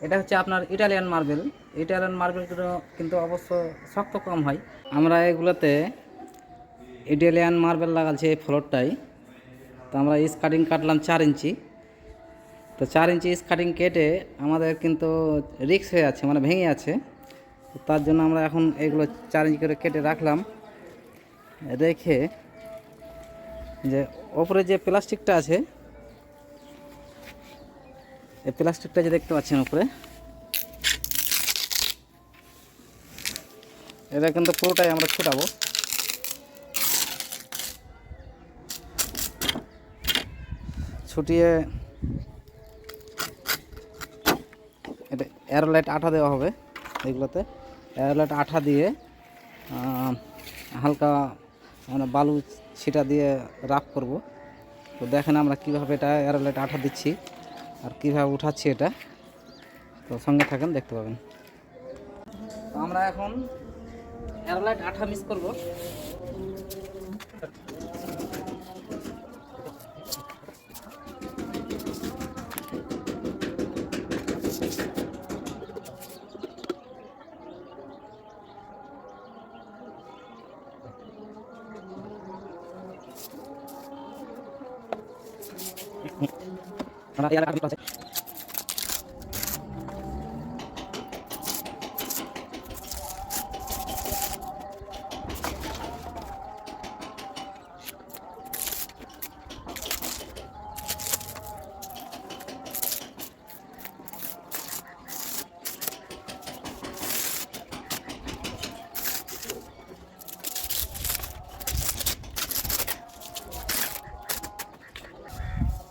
এটা হচ্ছে আপনার ইটালিয়ান মার্বেল। ইটালিয়ান মার্বেলগুলো কিন্তু অবশ্য শক্ত কম হয়। আমরা এগুলোতে ইটালিয়ান মার্বেল লাগাচ্ছি এই ফ্লোরটাই। তো আমরা স্কার্টিং কাটলাম 4 ইঞ্চি। তো 4 ইঞ্চি স্কার্টিং কেটে আমাদের কিন্তু রিক্স হয়ে আছে, মানে ভেঙে আছে। তো তার জন্য আমরা এখন এগুলো 4 ইঞ্চি করে কেটে রাখলাম। রেখে যে ওপরে যে প্লাস্টিকটা আছে, এই প্লাস্টিকটা যে দেখতে পাচ্ছেন উপরে, এটা কিন্তু পুরোটাই আমরা ছুটাবো। ছুটিয়ে এটা এয়ারলাইট আঠা দেওয়া হবে। এগুলোতে এয়ারলাইট আঠা দিয়ে হালকা মানে বালু ছিটা দিয়ে রাফ করব। তো দেখেন আমরা কীভাবে এটা এয়ারলাইট আঠা দিচ্ছি আর কীভাবে উঠাচ্ছি এটা। তো সঙ্গে থাকেন, দেখতে পাবেন। তো আমরা এখন এয়ারলাইট আঠা মিক্স করব।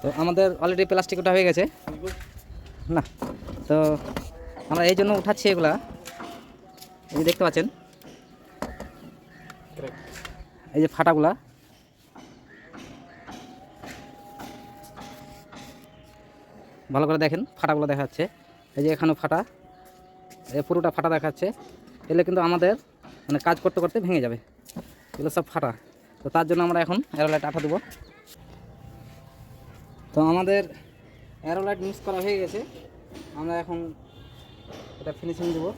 তো আমাদের অলরেডি প্লাস্টিক ওঠা হয়ে গেছে না। তো আমরা এই জন্য উঠাচ্ছি এগুলা, এই যে দেখতে পাচ্ছেন এই যে ফাটাগুলা। ভালো করে দেখেন, ফাটাগুলো দেখা যাচ্ছে। এই যে এখানেও ফাটা, এই পুরোটা ফাটা দেখাচ্ছে। এগুলো কিন্তু আমাদের মানে কাজ করতে করতে ভেঙে যাবে, এগুলো সব ফাটা। তো তার জন্য আমরা এখন এয়ারলাইট আঠা দেবো। তো আমাদের এয়ারলাইট মিক্স করা হয়ে গেছে। আমরা এখন এটা ফিনিশিং দেবো।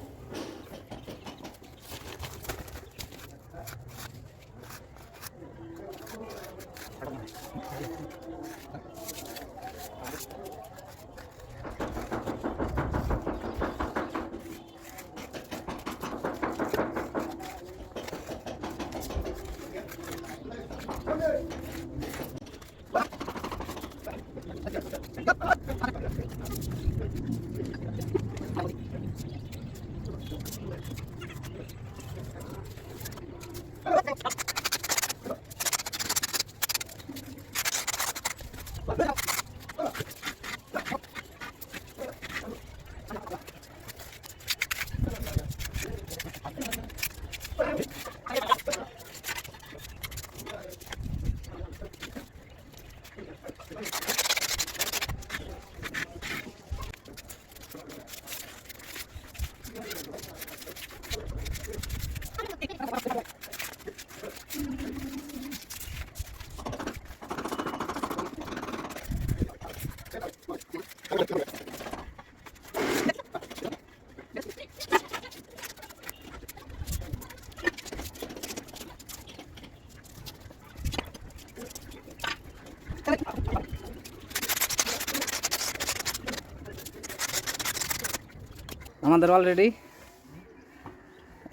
আমাদের অলরেডি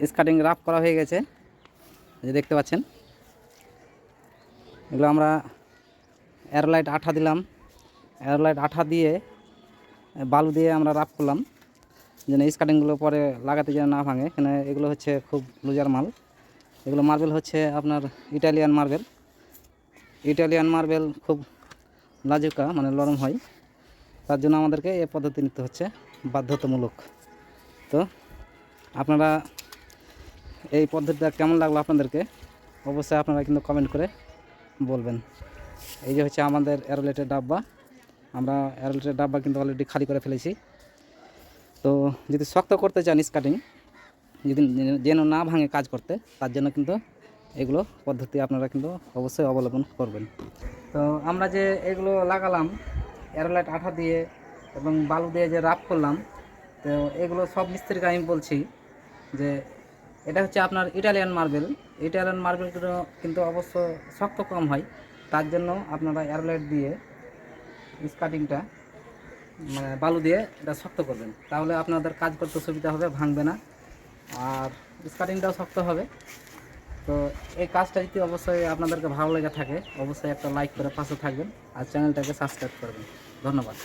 স্কার্টিং রাফ করা হয়ে গেছে, যে দেখতে পাচ্ছেন। এগুলো আমরা এয়ারলাইট আঠা দিলাম, এয়ারলাইট আঠা দিয়ে বালু দিয়ে আমরা রাফ করলাম, যেন স্কার্টিংগুলো পরে লাগাতে যেন না ভাঙে। এখানে এগুলো হচ্ছে খুব লুজার মাল। এগুলো মার্বেল হচ্ছে আপনার ইটালিয়ান মার্বেল। ইটালিয়ান মার্বেল খুব লাজুকা, মানে নরম হয়। তার জন্য আমাদেরকে এই পদ্ধতি নিতে হচ্ছে বাধ্যতামূলক। তো আপনারা এই পদ্ধতিটা কেমন লাগলো আপনাদেরকে অবশ্যই আপনারা কিন্তু কমেন্ট করে বলবেন। এই যে হচ্ছে আমাদের এয়ারলাইটের ডাব্বা। আমরা এয়ারলাইটের ডাব্বা কিন্তু অলরেডি খালি করে ফেলেছি। তো যদি শক্ত করতে চান স্কার্টিং, যদি যেন না ভাঙে কাজ করতে, তার জন্য কিন্তু এগুলো পদ্ধতি আপনারা কিন্তু অবশ্যই অবলম্বন করবেন। তো আমরা যে এগুলো লাগালাম এয়ারলাইট আঠা দিয়ে এবং বালু দিয়ে যে রাফ করলাম, তো এগুলো সব মিস্ত্রিকে আমি বলছি যে এটা হচ্ছে আপনার ইটালিয়ান মার্বেল। ইটালিয়ান মার্বেলগুলো কিন্তু অবশ্য শক্ত কম হয়, তার জন্য আপনারা এয়ারলাইট দিয়ে স্কার্টিংটা মানে বালু দিয়ে এটা শক্ত করবেন, তাহলে আপনাদের কাজ করতে সুবিধা হবে, ভাঙবে না, আর স্কার্টিংটাও শক্ত হবে। তো এই কাজটা যদি অবশ্যই আপনাদেরকে ভালো লেগে থাকে অবশ্যই একটা লাইক করে পাশে থাকবেন আর চ্যানেলটাকে সাবস্ক্রাইব করবেন। ধন্যবাদ।